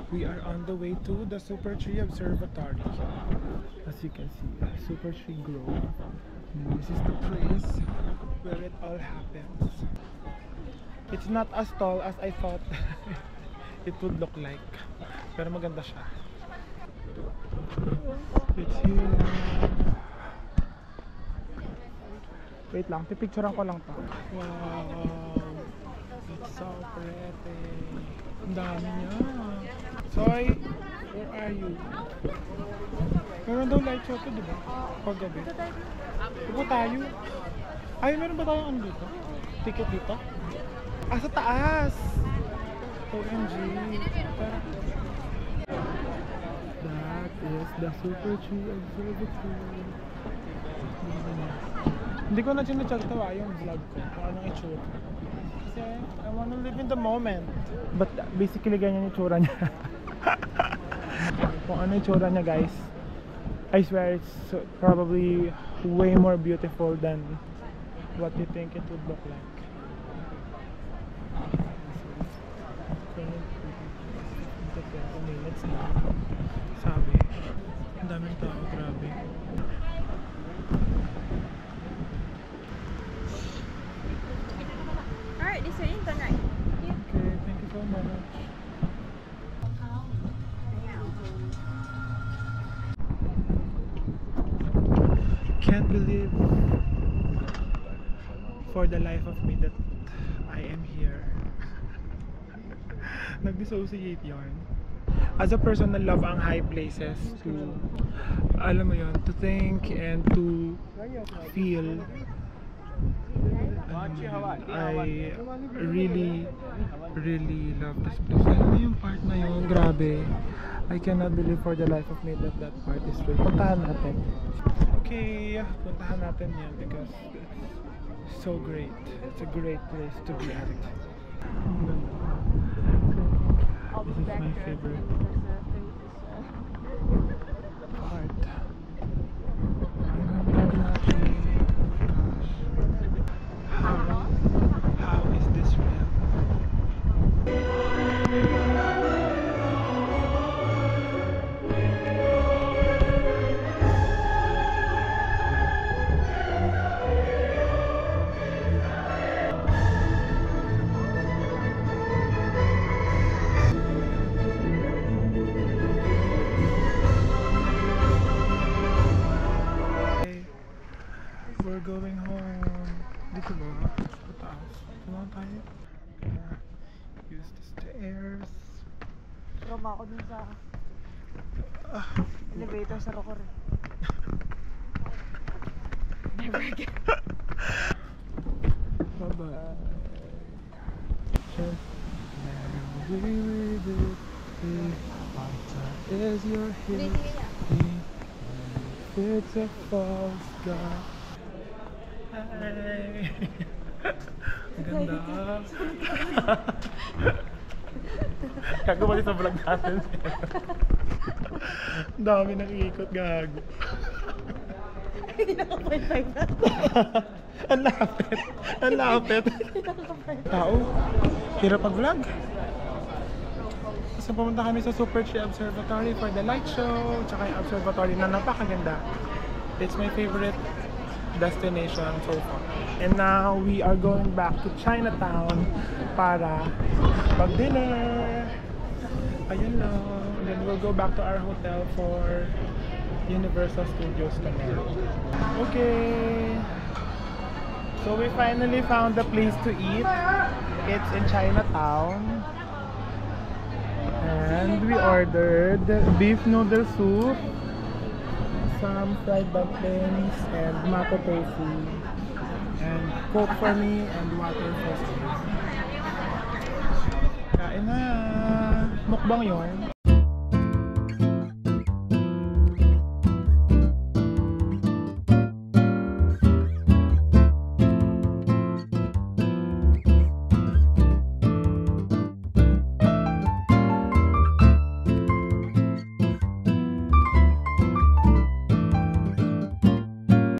We are on the way to the Super Tree Observatory. As you can see, Super Tree Grove. This is the place where it all happens. It's not as tall as I thought it would look like. Pero maganda siya. It's here. Wait lang, pipicturean ko lang to. Wow! It's so pretty. Ang dami niya. Soy, where are you? Meron daw light show to, diba? Paggabi. Pupo tayo. Ay, meron ba tayong ano dito? Ticket dito? Ah, sa taas! OMG. That is the Super Tree Observatory. Hindi ko na chinecheck to yung vlog ko. Kung anong itsura. Kasi I wanna live in the moment. But basically ganyan yung itsura niya. Kung ano yung itsura niya, guys, I swear it's probably way more beautiful than what you think it would look like. Minutes na. Sabi. Ang daming tao, grabe. Alright, this way in turn right. Okay, thank you so much. Can't believe for the life of me that I am here. Nag-dissociate yarn. As a person na love ang high places, to, alam mo yun, to think and to feel, I really love this place. Ano yung part na yun? Grabe. I cannot believe for the life of me that that part is real. Puntahan natin. Okay, puntahan natin yan because it's so great. It's a great place to be at. This is my favorite part. How is this real? We're going home. Dito ba? Pataas. Tumaan tayo. Use the stairs. Trauma ako dun sa elevator sa Rocker. Never again. Bye-bye. Just never with it. Is your hit? It's a false god. Hi! Ang ganda. Kagawali sa vlog natin. Ang dami nakikot, gago. Hindi naka-point 5 na. Ang lapit. Ang lapit. Tao, hirap mag-vlog. So pumunta kami sa Super Tree Observatory for the light show. Tsaka yung observatory na napakaganda. It's my favorite destination so far. And now we are going back to Chinatown para mag-dinner. Ayun lang. And then we'll go back to our hotel for Universal Studios tomorrow. Okay. So we finally found the place to eat. It's in Chinatown. And we ordered beef noodle soup, some fried dumplings, and mapo tofu, and Coke for me, and water for me. Kain na! Mukbang yun.